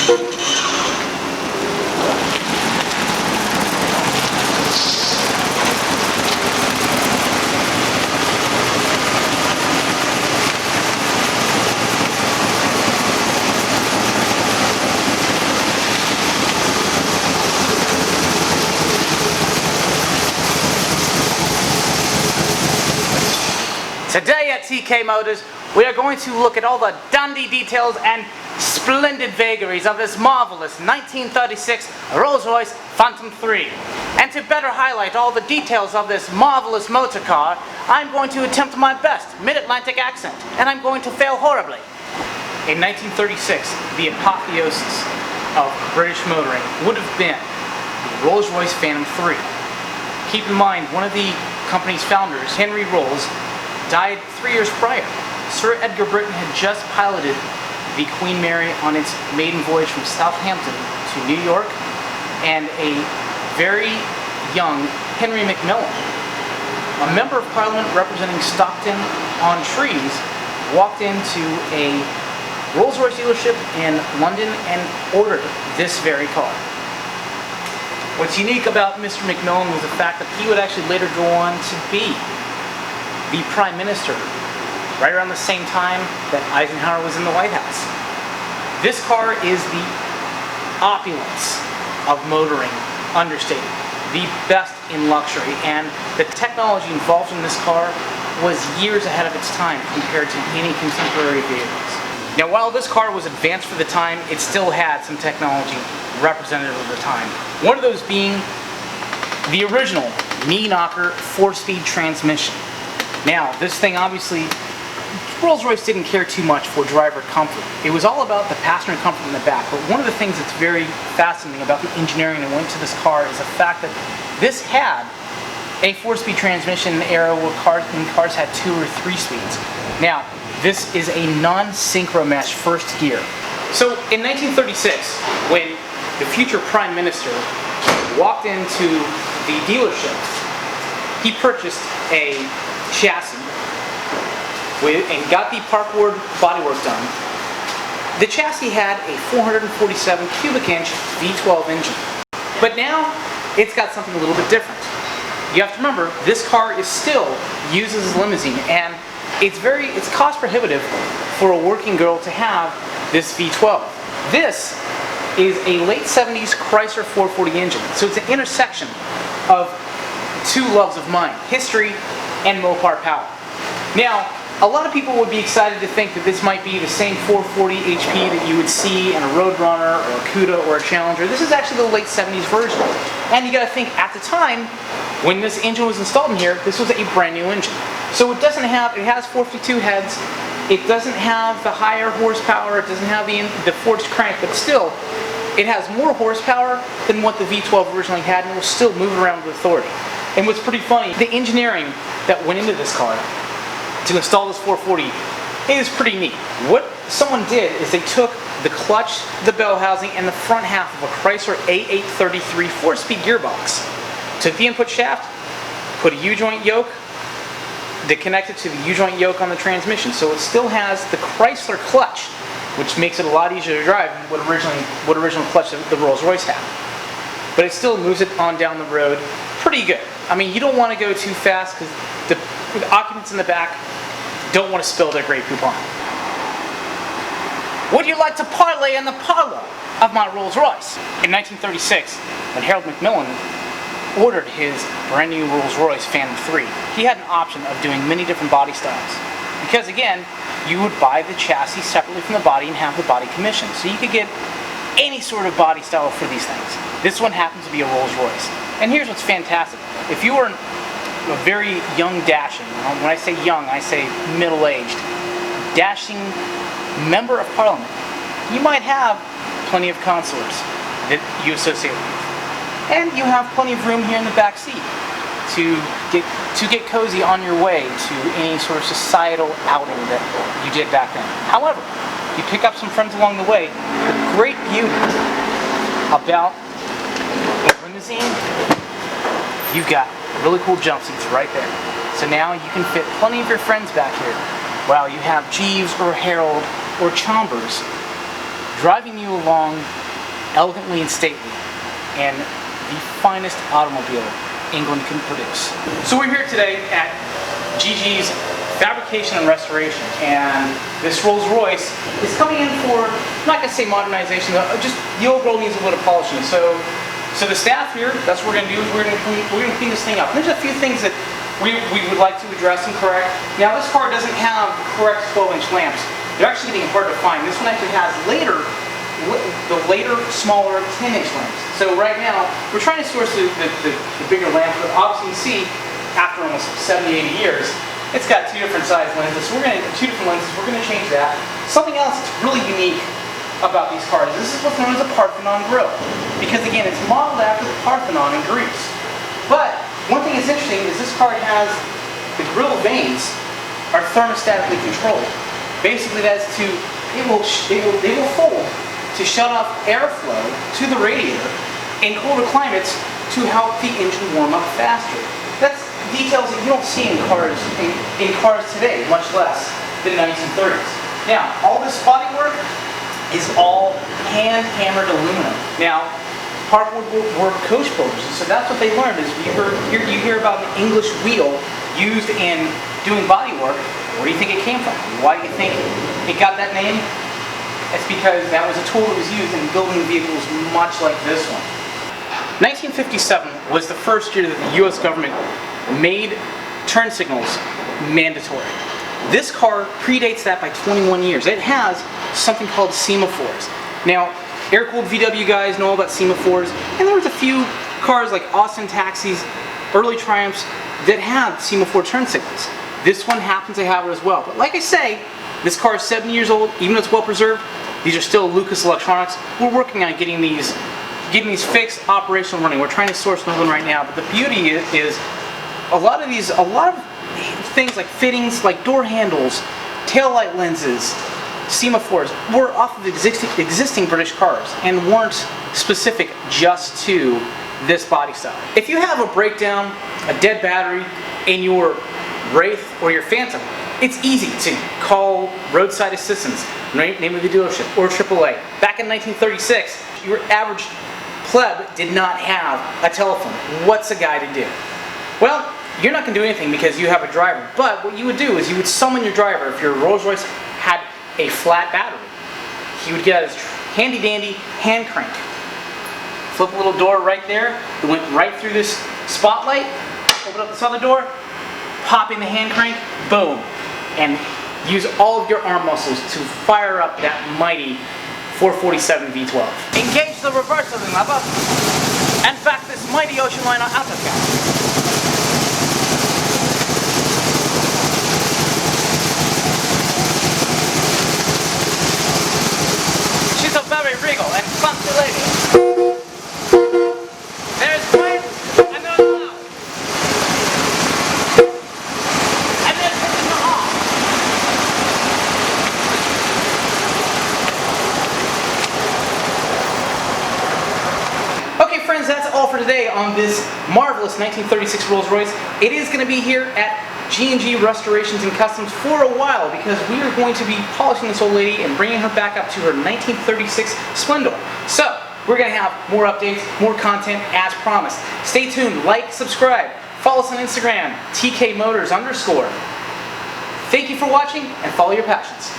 Today at TK Motors, we are going to look at all the dandy details and splendid vagaries of this marvelous 1936 Rolls Royce Phantom III. And to better highlight all the details of this marvelous motor car, I'm going to attempt my best mid-Atlantic accent, and I'm going to fail horribly. In 1936, the apotheosis of British motoring would have been the Rolls Royce Phantom III. Keep in mind, one of the company's founders, Henry Rolls, died 3 years prior. Sir Edgar Britton had just piloted the Queen Mary on its maiden voyage from Southampton to New York, and a very young Henry Macmillan, a member of Parliament representing Stockton-on-Trent, walked into a Rolls Royce dealership in London and ordered this very car. What's unique about Mr. Macmillan was the fact that he would actually later go on to be the Prime Minister, right around the same time that Eisenhower was in the White House. This car is the opulence of motoring, understated. The best in luxury, and the technology involved in this car was years ahead of its time compared to any contemporary vehicles. Now, while this car was advanced for the time, it still had some technology representative of the time. One of those being the original knee-knocker 4-speed transmission. Now, this thing obviously, Rolls-Royce didn't care too much for driver comfort. It was all about the passenger comfort in the back. But one of the things that's very fascinating about the engineering that went into this car is the fact that this had a 4-speed transmission in the era where cars had 2 or 3 speeds. Now, this is a non-synchro mesh first gear. So in 1936, when the future Prime Minister walked into the dealership, he purchased a chassis and got the parkboard bodywork done. The chassis had a 447 cubic inch V12 engine, but now it's got something a little bit different. You have to remember, this car is still used as a limousine, and it's cost prohibitive for a working girl to have this V12. This is a late 70s Chrysler 440 engine, so it's an intersection of two loves of mine, history and Mopar power. Now, a lot of people would be excited to think that this might be the same 440 HP that you would see in a Roadrunner or a Cuda or a Challenger. This is actually the late 70s version. And you gotta think, at the time, when this engine was installed in here, this was a brand new engine. So it has 452 heads, it doesn't have the higher horsepower, it doesn't have the forged crank, but still, it has more horsepower than what the V12 originally had, and it will still move around with authority. And what's pretty funny, the engineering that went into this car to install this 440 is pretty neat. What someone did is they took the clutch, the bell housing, and the front half of a Chrysler A833 4-speed gearbox, took the input shaft, put a U-joint yoke, they connected to the U-joint yoke on the transmission, so it still has the Chrysler clutch, which makes it a lot easier to drive than what original clutch the Rolls-Royce had. But it still moves it on down the road pretty good. I mean, you don't want to go too fast because the occupants in the back don't want to spill their Grey Poupon. Would you like to parlay in the parlor of my Rolls Royce? In 1936, when Harold Macmillan ordered his brand new Rolls Royce Phantom III, he had an option of doing many different body styles. Because again, you would buy the chassis separately from the body and have the body commissioned. So you could get any sort of body style for these things. This one happens to be a Rolls Royce. And here's what's fantastic. If you are a very young dashing, when I say young, I say middle-aged, dashing member of Parliament, you might have plenty of consorts that you associate with. And you have plenty of room here in the back seat to get cozy on your way to any sort of societal outing that you did back then. However, you pick up some friends along the way. The great beauty about the limousine, you've got really cool jump seats right there. So now you can fit plenty of your friends back here, while you have Jeeves or Harold or Chambers driving you along elegantly and stately in the finest automobile England can produce. So we're here today at GG's Fabrication and Restoration, and this Rolls Royce is coming in for, I'm not going to say modernization, just the old girl needs a little polishing. So the staff here, that's what we're going to do, is we're going to clean this thing up. And there's a few things that we would like to address and correct. Now this car doesn't have correct 12-inch lamps. They're actually getting hard to find. This one actually has the later, smaller 10-inch lamps. So right now, we're trying to source the bigger lamps, but obviously you see, after almost 70, 80 years, it's got two different size lenses. So we're going to, two different lenses, we're going to change that. Something else that's really unique about these cars, this is what's known as a Parthenon grille. Because again, it's modeled after the Parthenon in Greece. But one thing that's interesting is this car has, the grille vanes are thermostatically controlled. Basically that's to, they will fold to shut off airflow to the radiator in colder climates to help the engine warm up faster. That's details that you don't see in cars today, much less the 1930s. Now, all this bodywork is all hand-hammered aluminum. Now, Parkwood were coach builders, so that's what they learned. Is you hear about the English wheel used in doing bodywork. Where do you think it came from? Why do you think it got that name? It's because that was a tool that was used in building vehicles much like this one. 1957 was the first year that the U.S. government made turn signals mandatory. This car predates that by 21 years. It has something called semaphores. Now, air-cooled VW guys know all about semaphores, and there was a few cars like Austin Taxis, early Triumphs, that had semaphore turn signals. This one happens to have it as well. But like I say, this car is 70 years old, even though it's well preserved. These are still Lucas Electronics. We're working on getting these fixed, operational, running. We're trying to source another one right now. But the beauty is a lot of things like fittings, like door handles, taillight lenses, semaphores, were off of existing British cars and weren't specific just to this body style. If you have a breakdown, a dead battery in your Wraith or your Phantom, it's easy to call roadside assistance, name of the dealership, or AAA. Back in 1936, your average pleb did not have a telephone. What's a guy to do? Well, you're not going to do anything because you have a driver. But what you would do is you would summon your driver. If your Rolls Royce had a flat battery, he would get out his handy dandy hand crank. Flip a little door right there. It went right through this spotlight. Open up this other door. Pop in the hand crank. Boom. And use all of your arm muscles to fire up that mighty 447 V12. Engage the reverse of the lever and back this mighty ocean liner autocat. She's a very regal and funky lady. There's wind and there's loud. And there's hitting the horn. Okay friends, that's all for today on this marvelous 1936 Rolls Royce. It is going to be here at G&G Restorations and Customs for a while because we are going to be polishing this old lady and bringing her back up to her 1936 Splendor. So, we're going to have more updates, more content as promised. Stay tuned, like, subscribe, follow us on Instagram, TKMotors_. Thank you for watching and follow your passions.